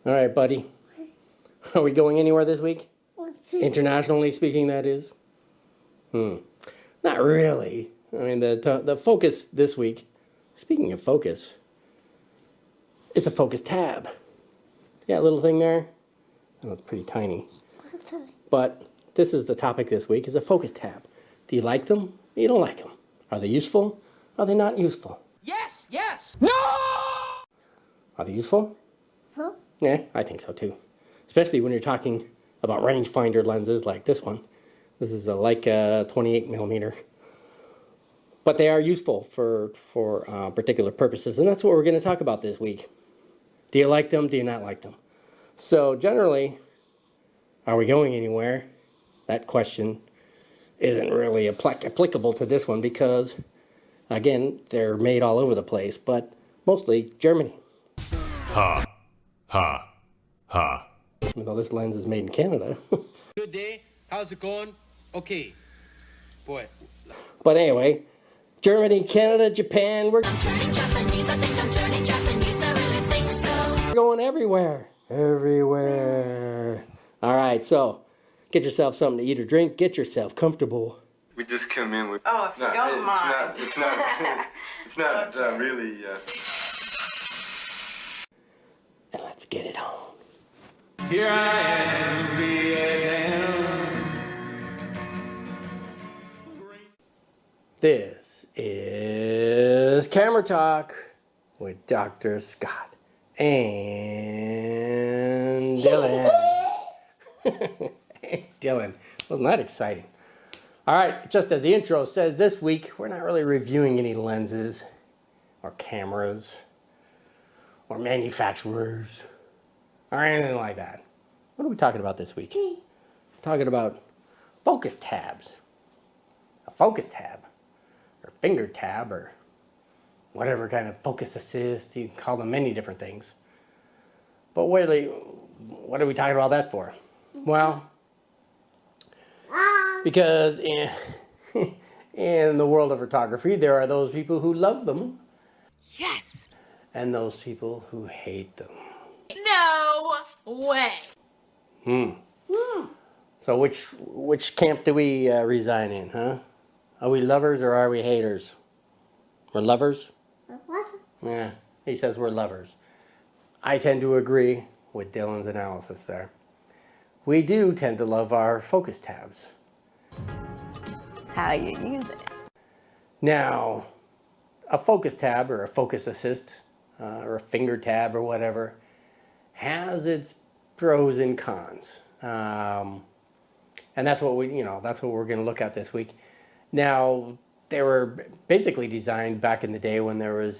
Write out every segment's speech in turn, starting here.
All right, buddy. Are we going anywhere this week? Internationally speaking, that is. Not really. I mean, the focus this week, speaking of focus, it's a focus tab. Yeah, little thing there. Oh, it's pretty tiny. But this is the topic this week, is a focus tab. Do you like them? You don't like them. Are they useful? Are they not useful? Yes, yes. No! Are they useful? So? Yeah, I think so too. Especially when you're talking about rangefinder lenses like this one. This is a Leica 28 millimeter. But they are useful for particular purposes, and that's what we're going to talk about this week. Do you like them? Do you not like them? So generally, are we going anywhere? That question isn't really applicable to this one because, again, they're made all over the place, but mostly Germany. Ha, ha, ha. Even though this lens is made in Canada. Good day. How's it going? Okay. Boy. But anyway, Germany, Canada, Japan, I'm turning Japanese, I think I'm turning Japanese, I really think so. we're going everywhere. Everywhere. All right, so get yourself something to eat or drink. Get yourself comfortable. We just come in with. Oh, if you don't mind. It's not Okay. really. And let's get it on. Here I am, Vietnam. This is Camera Talk with Dr. Scott and Dylan. Dylan, wasn't that exciting? All right, just as the intro says, this week we're not really reviewing any lenses or cameras or manufacturers or anything like that. What are we talking about this week? We're talking about focus tabs. A focus tab, or finger tab, or whatever kind of focus assist. You can call them many different things. But really, what are we talking about that for? Well, because in the world of photography, there are those people who love them. Yes. And those people who hate them. No way. So which camp do we reside in, huh? Are we lovers or are we haters? We're lovers? What? Yeah, he says we're lovers. I tend to agree with Dylan's analysis there. We do tend to love our focus tabs. It's how you use it. Now, a focus tab or a focus assist or a finger tab or whatever has its pros and cons. And that's what that's what we're going to look at this week. Now, they were basically designed back in the day when there was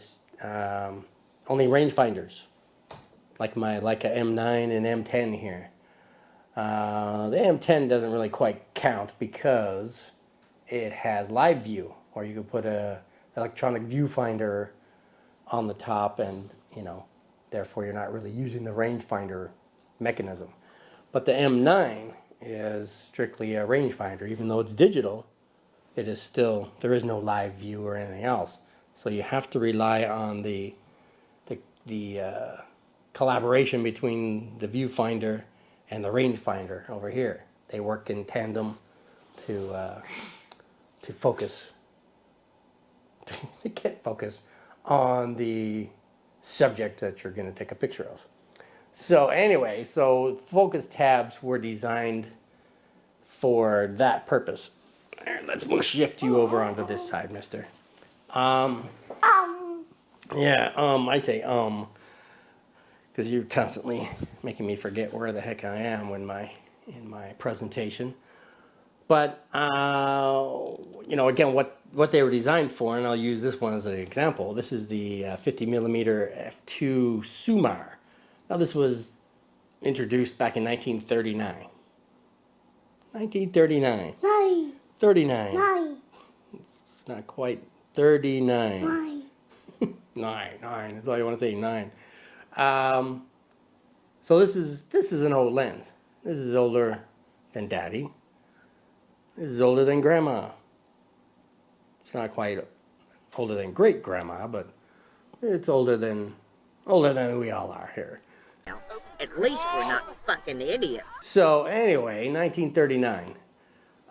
only rangefinders, like my Leica M9 and M10 here. The M10 doesn't really quite count because it has live view, or you could put a electronic viewfinder on the top, and therefore you're not really using the rangefinder mechanism. But the M9 is strictly a rangefinder. Even though it's digital, it is still, there is no live view or anything else. So you have to rely on the collaboration between the viewfinder and the rangefinder over here. They work in tandem to focus, to get focus on the subject that you're going to take a picture of. So anyway, so focus tabs were designed for that purpose. Alright, let's shift you over onto this side, mister. I say because you're constantly making me forget where the heck I am in my presentation. But again, what they were designed for, and I'll use this one as an example. This is the 50 millimeter f2 Sumar. Now this was introduced back in 1939. 1939. 39. It's not quite 39. 9. That's all you want to say, 9. So this is an old lens. This is older than Daddy. This is older than Grandma. It's not quite older than Great Grandma, but it's older than we all are here. At least we're not fucking idiots. So anyway, 1939.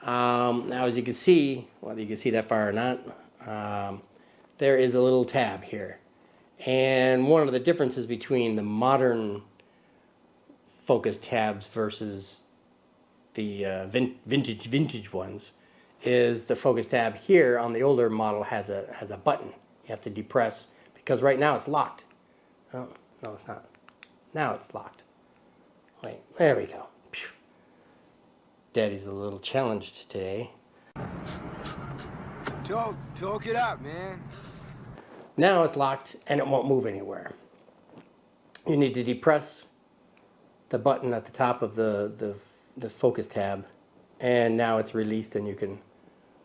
Now as you can see, whether you can see that far or not, there is a little tab here. And one of the differences between the modern focus tabs versus the vintage ones is the focus tab here on the older model has a button you have to depress, because right now it's locked. Oh, no, it's not. Now it's locked. Wait, there we go. Phew. Daddy's a little challenged today. Talk it out, man. Now it's locked and it won't move anywhere. You need to depress the button at the top of the focus tab, and now it's released, and you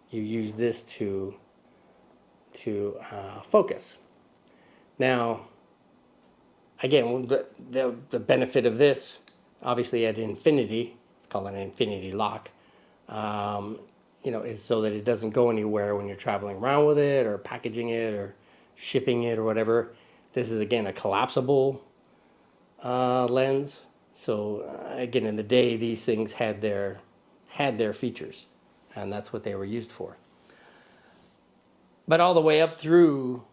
use this to focus. Now, again, the benefit of this, obviously at infinity, it's called an infinity lock, is so that it doesn't go anywhere when you're traveling around with it or packaging it or shipping it or whatever. This is, again, a collapsible lens. So again, in the day, these things had their features, and that's what they were used for. But all the way up through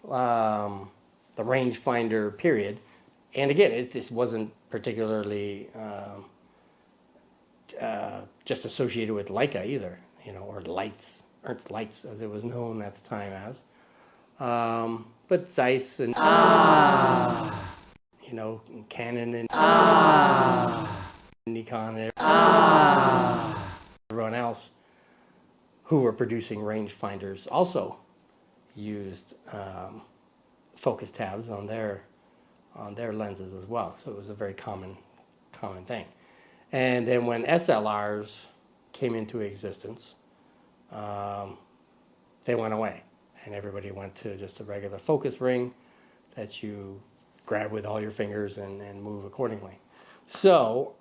the rangefinder period, and again, this wasn't particularly just associated with Leica either, or Ernst Lights, as it was known at the time as. But Zeiss and Canon and Nikon and everyone else who were producing rangefinders also used focus tabs on their lenses as well. So it was a very common thing. And then when SLRs came into existence, they went away, and everybody went to just a regular focus ring that you grab with all your fingers and move accordingly. So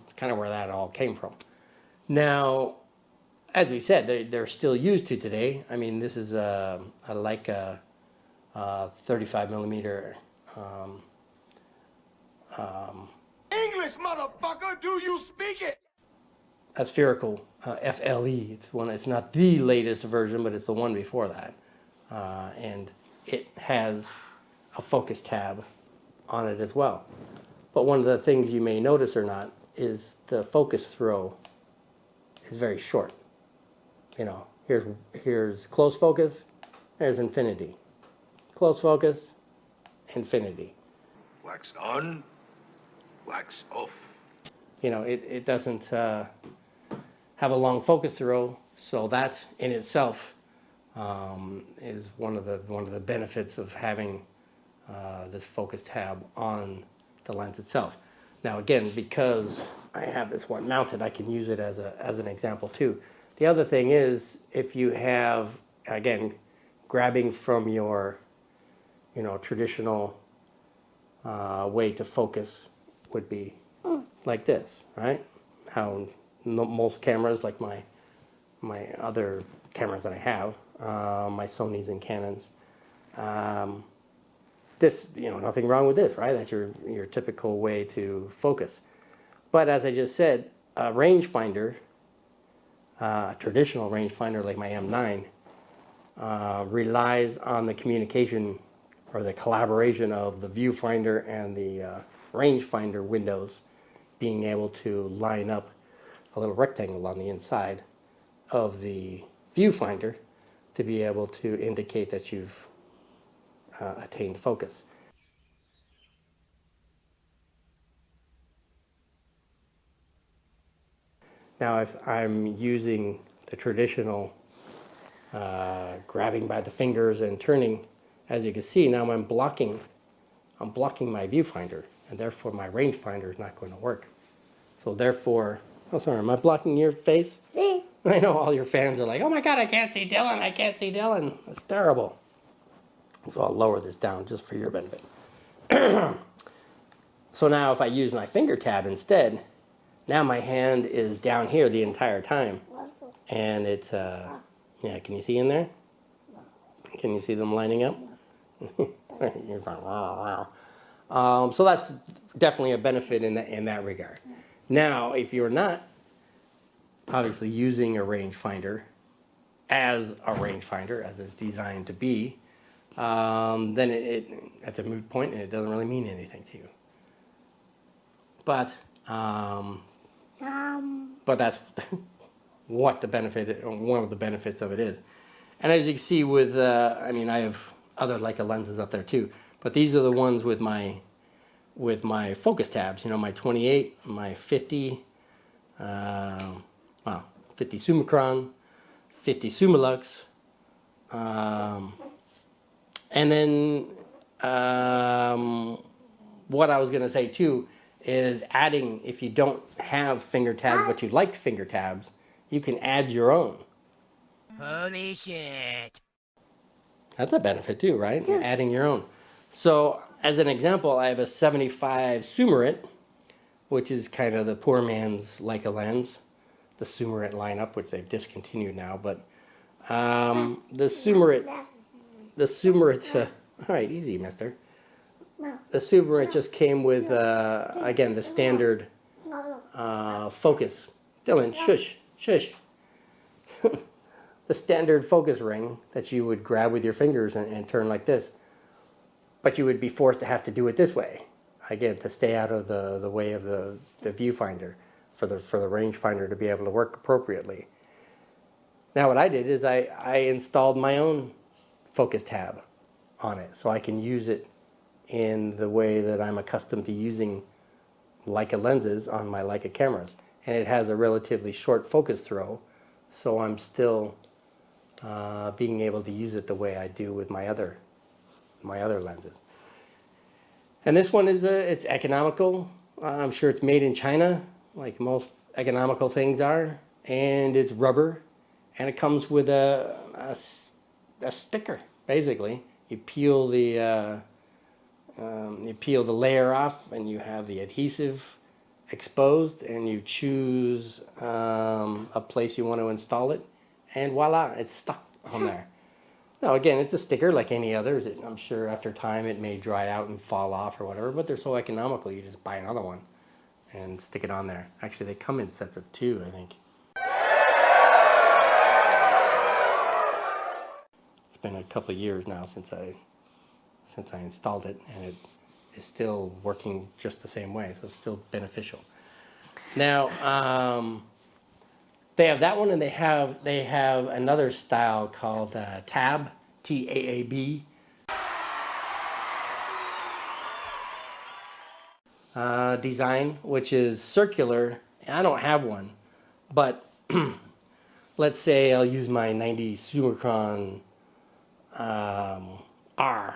it's kind of where that all came from. Now, as we said, they're still used to today. I mean, this is a Leica 35 millimeter. English, motherfucker, do you speak it? A spherical FLE. It's not the latest version, but it's the one before that, and it has a focus tab on it as well. But one of the things you may notice or not is the focus throw is very short. Here's close focus, there's infinity. Close focus, infinity. Wax on, wax off. It doesn't have a long focus throw, so that in itself is one of the benefits of having this focus tab on the lens itself. Now again, because I have this one mounted, I can use it as an example too. The other thing is, if you have, again, grabbing from your traditional way to focus would be like this, right? How most cameras, like my other cameras that I have, my Sonys and Canons, this, nothing wrong with this, right? That's your typical way to focus. But as I just said, a rangefinder, a traditional rangefinder like my M9, relies on the communication or the collaboration of the viewfinder and the rangefinder windows being able to line up a little rectangle on the inside of the viewfinder to be able to indicate that you've attained focus. Now, if I'm using the traditional grabbing by the fingers and turning, as you can see, now I'm blocking my viewfinder, and therefore my rangefinder is not going to work. So therefore, oh sorry, am I blocking your face? See? I know all your fans are like, oh my God, I can't see Dylan, I can't see Dylan. That's terrible. So I'll lower this down just for your benefit. So now if I use my finger tab instead, now my hand is down here the entire time. And it's, yeah, can you see in there? Can you see them lining up? You're going, wow, wow. So that's definitely a benefit in that regard. Now, if you're not obviously using a rangefinder as a rangefinder, as it's designed to be, then that's a moot point and it doesn't really mean anything to you. But that's what the benefit, one of the benefits of it is. And as you can see with, I mean, I have other Leica lenses up there too, but these are the ones with my focus tabs, you know, my 28, my 50, 50 Summicron, 50 Summilux, and then what I was going to say too is adding, if you don't have finger tabs but you like finger tabs, you can add your own. Holy shit. That's a benefit too, right? Yeah. Adding your own. So as an example, I have a 75 Summeret, which is kind of the poor man's Leica lens, the Summeret lineup, which they've discontinued now. But the Summeret, all right, easy, mister. The Summeret just came with, again, the standard focus. Dylan, shush, shush. The standard focus ring that you would grab with your fingers and turn like this. But you would be forced to have to do it this way, again, to stay out of the way of the viewfinder, for the rangefinder to be able to work appropriately. Now what I did is I installed my own focus tab on it, so I can use it in the way that I'm accustomed to using Leica lenses on my Leica cameras. And it has a relatively short focus throw, so I'm still being able to use it the way I do with my other lenses. And this one is it's economical. I'm sure it's made in China, like most economical things are, and it's rubber, and it comes with a sticker. Basically, you peel the layer off, and you have the adhesive exposed, and you choose a place you want to install it, and voila, it's stuck on there. Now again, it's a sticker like any others. I'm sure after time it may dry out and fall off or whatever, but they're so economical, you just buy another one and stick it on there. Actually, they come in sets of 2, I think. It's been a couple of years now since I installed it, and it is still working just the same way, so it's still beneficial. Now, they have that one, and they have another style called Tab, T-A-A-B. Design, which is circular. I don't have one, but let's say I'll use my 90 Summicron R.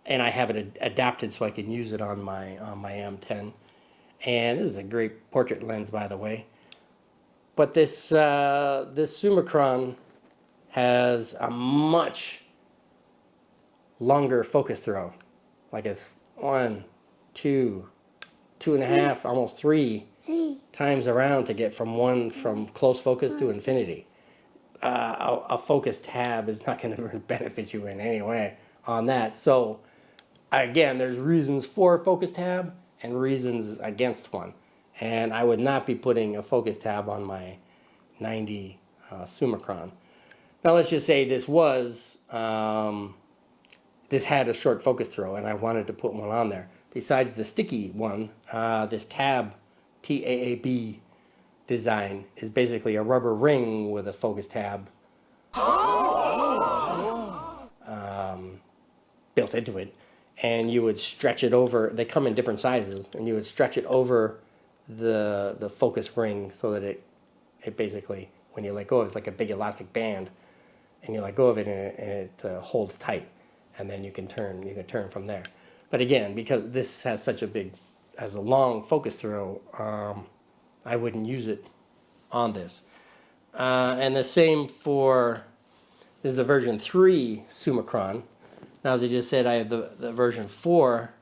And I have it adapted so I can use it on my M10. And this is a great portrait lens, by the way. But this Summicron has a much longer focus throw. Like it's 1, 2, 2.5, almost 3 times around to get from close focus to infinity. A focus tab is not going to benefit you in any way on that. So again, there's reasons for a focus tab and reasons against one. And I would not be putting a focus tab on my 90 Summicron. Now let's just say this had a short focus throw, and I wanted to put one on there. Besides the sticky one, this tab, TAAB design, is basically a rubber ring with a focus tab built into it. And you would stretch it over, they come in different sizes, and you would stretch it over the focus ring so that it basically, when you let go of it, it's like a big elastic band, and you let go of it and it holds tight, and then you can turn from there. But again, because this has a long focus throw, I wouldn't use it on this. And the same for, this is a version 3 Summicron. Now, as I just said, I have the version 4,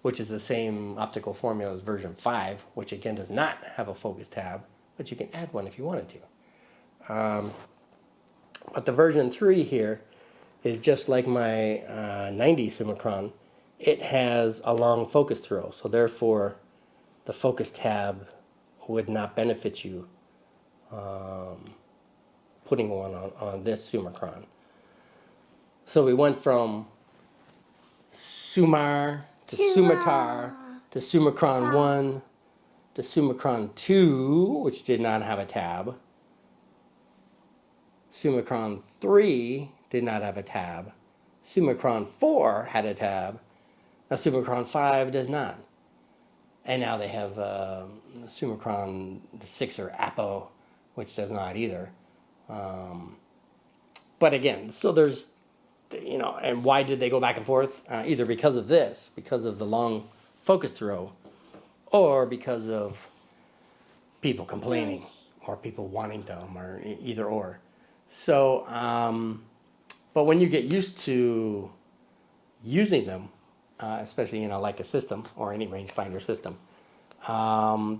which is the same optical formula as version 5, which again does not have a focus tab, but you can add one if you wanted to. But the version 3 here is just like my 90 Summicron. It has a long focus throw, so therefore the focus tab would not benefit you putting one on this Summicron. So we went from Sumar to Sumatar to Summicron 1 to Summicron 2, which did not have a tab. Summicron 3 did not have a tab. Summicron 4 had a tab. Now Summicron 5 does not. And now they have Summicron 6 or Apo, which does not either. But again, so there's, you know, and why did they go back and forth? Either because of this, because of the long focus throw, or because of people complaining, or people wanting them, or either or. So, but when you get used to using them, especially, you know, like a system or any rangefinder system,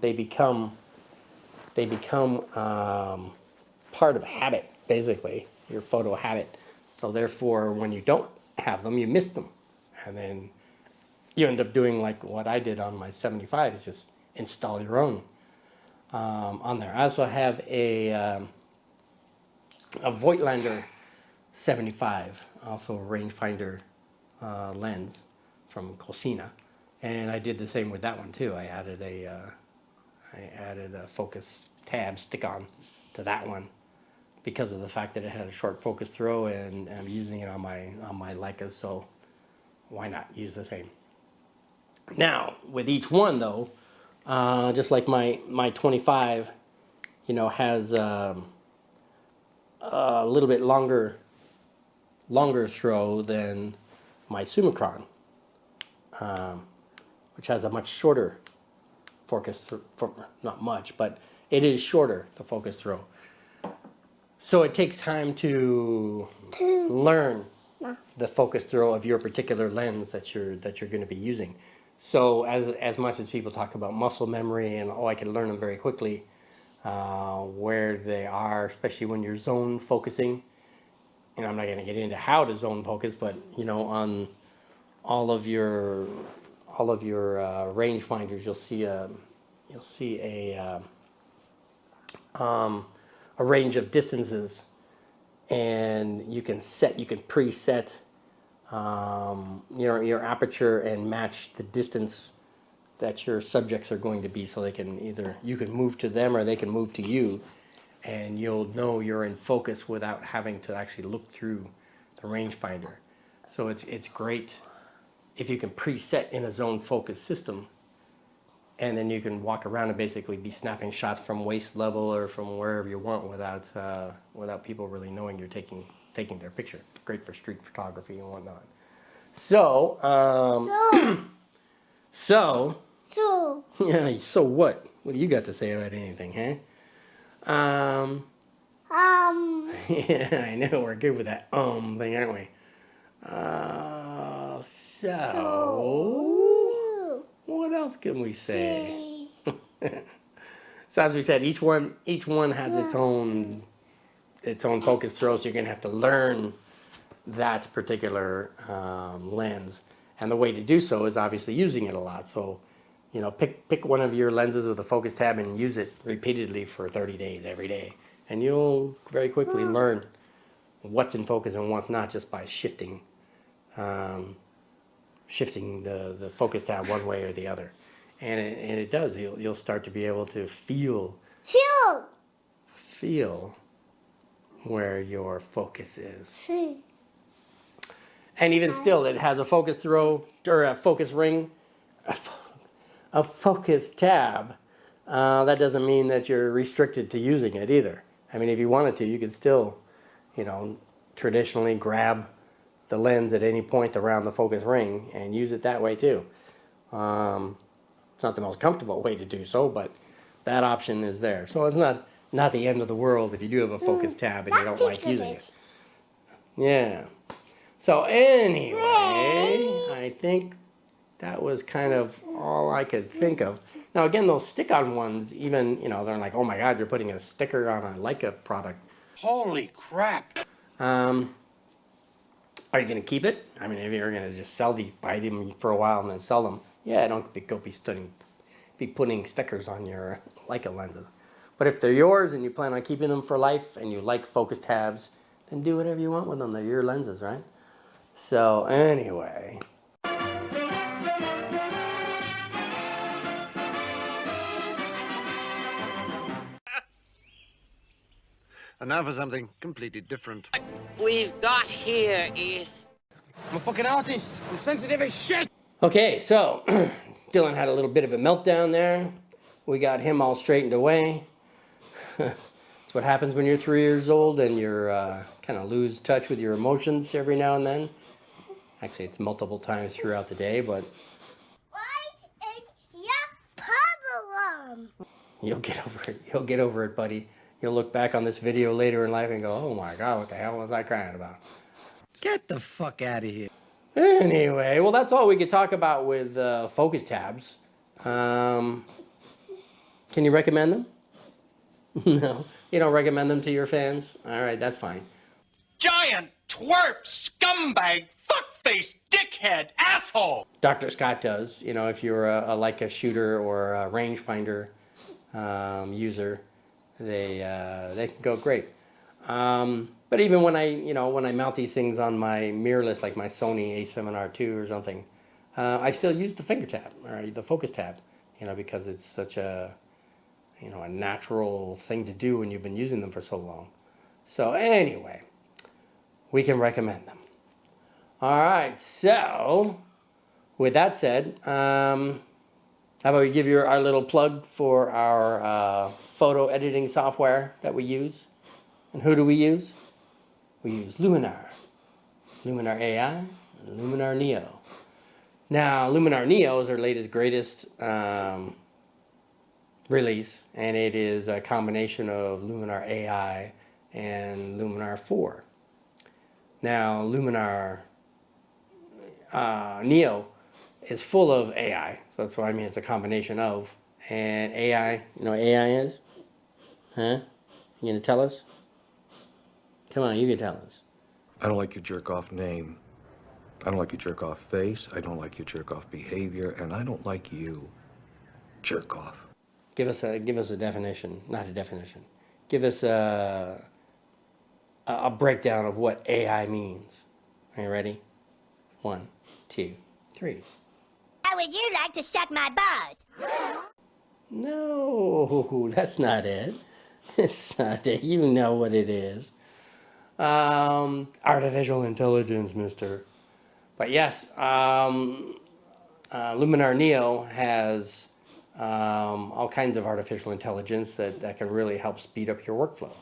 they become part of a habit, basically, your photo habit. So therefore, when you don't have them, you miss them, and then you end up doing like what I did on my 75, is just install your own on there. I also have a Voigtlander 75, also a rangefinder lens from Cosina, and I did the same with that one too. I added a focus tab stick-on to that one because of the fact that it had a short focus throw, and I'm using it on my Leicas, so why not use the same? Now with each one though, just like my 25, you know, has a little bit longer throw than my Summicron, which has a much shorter focus not much, but it is shorter, the focus throw. So it takes time to learn the focus throw of your particular lens that you're going to be using. So as much as people talk about muscle memory and I can learn them very quickly, where they are, especially when you're zone focusing. And I'm not going to get into how to zone focus, but you know, on all of your range finders, you'll see a range of distances, and you can preset your aperture and match the distance that your subjects are going to be, so they can you can move to them or they can move to you, and you'll know you're in focus without having to actually look through the rangefinder. So it's great if you can preset in a zone focus system, and then you can walk around and basically be snapping shots from waist level or from wherever you want without people really knowing you're taking their picture. Great for street photography and whatnot. So so yeah, so what? What do you got to say about anything, huh? Yeah, I know, we're good with that thing, aren't we? So what else can we say? So as we said, each one has its own focus throw, so you're gonna have to learn that particular lens, and the way to do so is obviously using it a lot. So, you know, pick one of your lenses with a focus tab and use it repeatedly for 30 days every day, and you'll very quickly learn what's in focus and what's not, just by shifting the focus tab one way or the other, and it does. You'll start to be able to feel where your focus is. And even still, it has a focus throw or a focus ring, a focus tab. That doesn't mean that you're restricted to using it either. I mean, if you wanted to, you could still, you know, traditionally grab the lens at any point around the focus ring and use it that way too. It's not the most comfortable way to do so, but that option is there. So it's not the end of the world if you do have a focus tab and you don't like using it. Yeah. So anyway, I think that was kind of all I could think of. Now again, those stick-on ones, even, you know, they're like, oh my God, you're putting a sticker on a Leica product. Holy crap! Are you going to keep it? I mean, if you're going to just sell these, buy them for a while and then sell them, yeah, don't be putting stickers on your Leica lenses. But if they're yours and you plan on keeping them for life and you like focus tabs, then do whatever you want with them. They're your lenses, right? So anyway. And now for something completely different. We've got here is... I'm a fucking artist. I'm sensitive as shit. Okay, so Dylan had a little bit of a meltdown there. We got him all straightened away. It's what happens when you're 3 years old and you're kind of lose touch with your emotions every now and then. Actually, it's multiple times throughout the day, but Why is your problem? you'll get over it. You'll get over it, buddy. You'll look back on this video later in life and go, oh my God, what the hell was I crying about? Get the fuck out of here. Anyway, well, that's all we could talk about with focus tabs. Can you recommend them? No, you don't recommend them to your fans? All right, that's fine. Giant twerp, scumbag, fuckface, dickhead, asshole. Dr. Scott does. You know, if you're a Leica shooter or a rangefinder user, they can go great. But even when I mount these things on my mirrorless, like my Sony A7R II or something, I still use the finger tab or the focus tab, because it's such a natural thing to do when you've been using them for so long. So anyway, we can recommend them. All right, so with that said, how about we give you our little plug for our photo editing software that we use? And who do we use? We use Luminar, Luminar AI, and Luminar Neo. Now, Luminar Neo is our latest, greatest release, and it is a combination of Luminar AI and Luminar 4. Now, Luminar Neo is full of AI, so that's what I mean, it's a combination of. And AI, you know what AI is? Huh? You gonna tell us? Come on, you can tell us. I don't like your jerk-off name. I don't like your jerk-off face. I don't like your jerk-off behavior. And I don't like you. Jerk-off. Give us a definition, not a definition. Give us a breakdown of what AI means. Are you ready? 1, 2, 3. How would you like to suck my balls? No, that's not it. It's not it. You know what it is. Artificial intelligence, mister. But yes, Luminar Neo has all kinds of artificial intelligence that can really help speed up your workflow.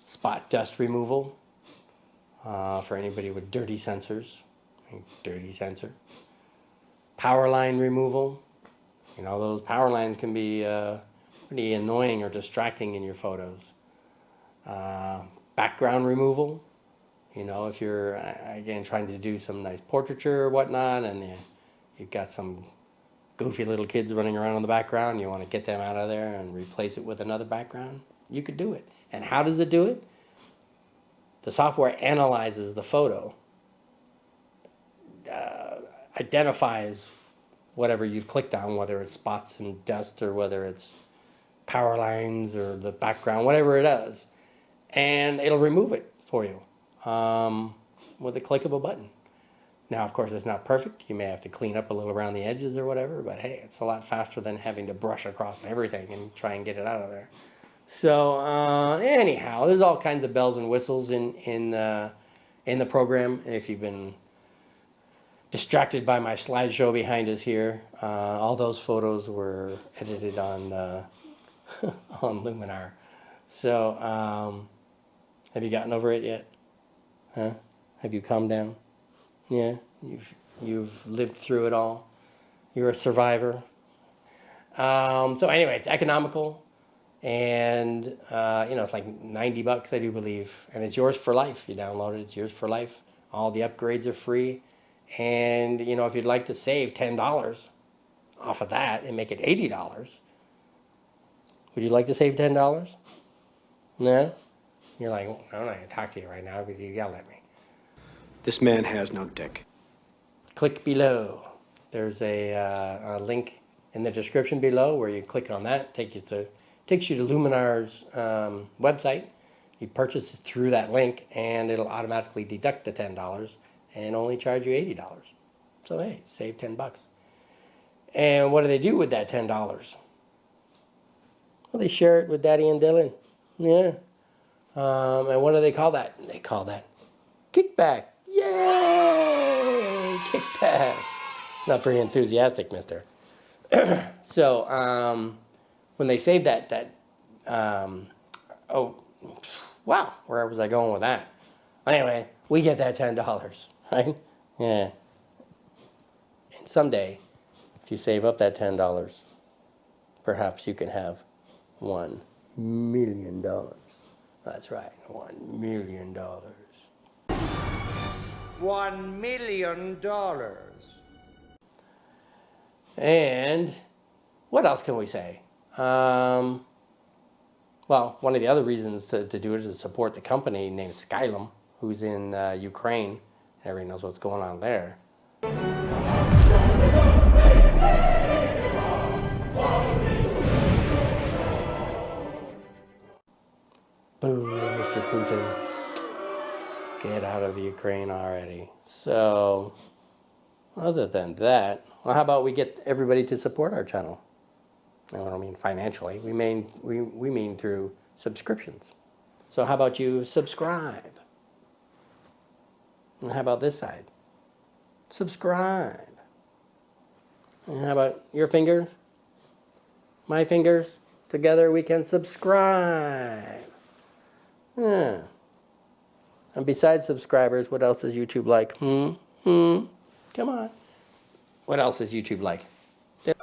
Spot dust removal for anybody with dirty sensors. Dirty sensor. Power line removal. Those power lines can be pretty annoying or distracting in your photos. Background removal. If you're, again, trying to do some nice portraiture or whatnot, and you've got some goofy little kids running around in the background, you want to get them out of there and replace it with another background, you could do it. And how does it do it? The software analyzes the photo, identifies whatever you've clicked on, whether it's spots and dust or whether it's power lines or the background, whatever it is, and it'll remove it for you with a click of a button. Now, of course, it's not perfect. You may have to clean up a little around the edges or whatever, but hey, it's a lot faster than having to brush across everything and try and get it out of there. So anyhow, there's all kinds of bells and whistles in the program. And if you've been distracted by my slideshow behind us here, all those photos were edited on on Luminar. So have you gotten over it yet? Huh? Have you calmed down? Yeah, you've lived through it all. You're a survivor. So anyway, it's economical, and it's like $90, I do believe, and it's yours for life. You download it, it's yours for life. All the upgrades are free, and if you'd like to save $10 off of that and make it $80, would you like to save $10? No? You're like, I'm not going to talk to you right now because you yelled at me. This man has no dick. Click below. There's a link in the description below where you click on that. Takes you to Luminar's website. You purchase it through that link, and it'll automatically deduct the $10 and only charge you $80. So hey, save $10. And what do they do with that $10? Well, they share it with Daddy and Dylan. Yeah. And what do they call that? They call that kickback. Yay! Kickback. Not very enthusiastic, mister. So, when they save oh, wow, where was I going with that? Anyway, we get that $10, right? Yeah. And someday, if you save up that $10, perhaps you can have $1 million. That's right, $1 million. $1 million. And what else can we say? Well, one of the other reasons to do it is to support the company named Skylum, who's in Ukraine. Everybody knows what's going on there. Boo, Mr. Putin. Get out of Ukraine already. So, other than that, well, how about we get everybody to support our channel? I don't mean financially. We mean through subscriptions. So how about you subscribe? And how about this side? Subscribe. And how about your fingers? My fingers? Together we can subscribe. Yeah. And besides subscribers, what else does YouTube like? Come on. What else is YouTube like?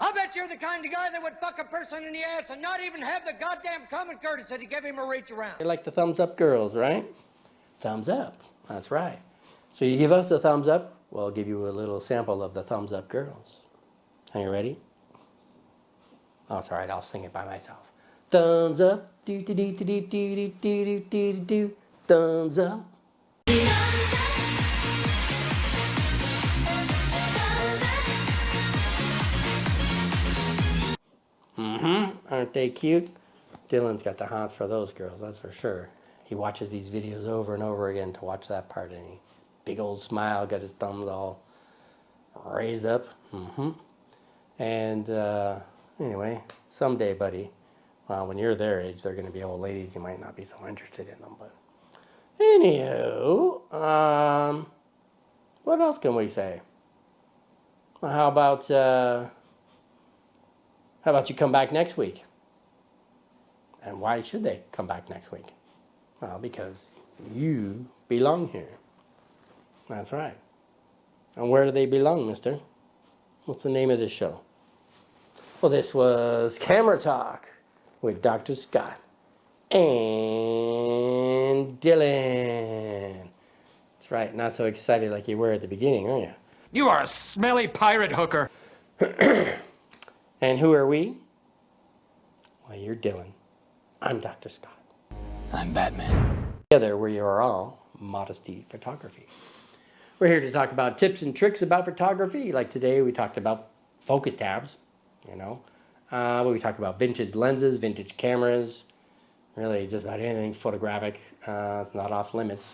I bet you're the kind of guy that would fuck a person in the ass and not even have the goddamn common courtesy to give him a reach around. They like the thumbs up girls, right? Thumbs up. That's right. So you give us a thumbs up, we'll give you a little sample of the thumbs up girls. Are you ready? Oh, it's all right. I'll sing it by myself. Thumbs up. Do do do do do do do do do do. Thumbs up. Aren't they cute? Dylan's got the hots for those girls, that's for sure. He watches these videos over and over again to watch that part, and he big old smile, got his thumbs all raised up. And anyway, someday, buddy, when you're their age, they're going to be old ladies. You might not be so interested in them, but anywho, what else can we say? Well, how about you come back next week? And why should they come back next week? Well, because you belong here. That's right. And where do they belong, mister? What's the name of this show? Well, this was Camera Talk with Dr. Scott and Dylan. That's right, not so excited like you were at the beginning, are you? You are a smelly pirate hooker. And who are we? Well, you're Dylan. I'm Dr. Scott. I'm Batman. Together we are all Modesty Photography. We're here to talk about tips and tricks about photography. Like today we talked about focus tabs, you know. We talked about vintage lenses, vintage cameras, really just about anything photographic. It's not off limits.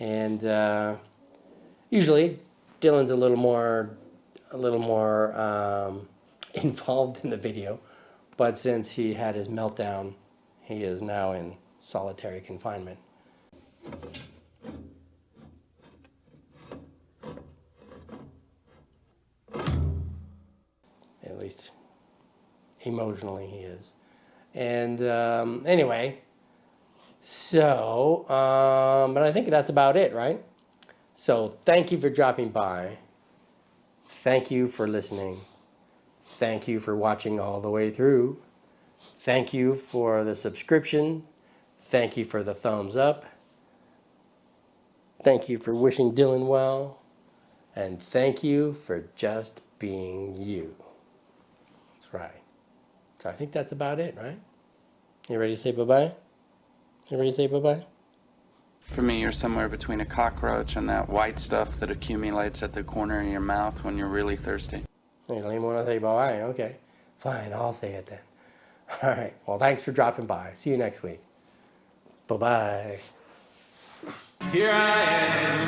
And usually Dylan's a little more involved in the video, but since he had his meltdown, he is now in solitary confinement. At least emotionally he is. And anyway, so, but I think that's about it, right? So thank you for dropping by. Thank you for listening. Thank you for watching all the way through. Thank you for the subscription. Thank you for the thumbs up. Thank you for wishing Dylan well. And thank you for just being you. That's right. So I think that's about it, right? You ready to say bye-bye? You ready to say bye-bye? For me, you're somewhere between a cockroach and that white stuff that accumulates at the corner of your mouth when you're really thirsty. Okay. Fine, I'll say it then. All right. Well, thanks for dropping by. See you next week. Bye-bye. Here I am,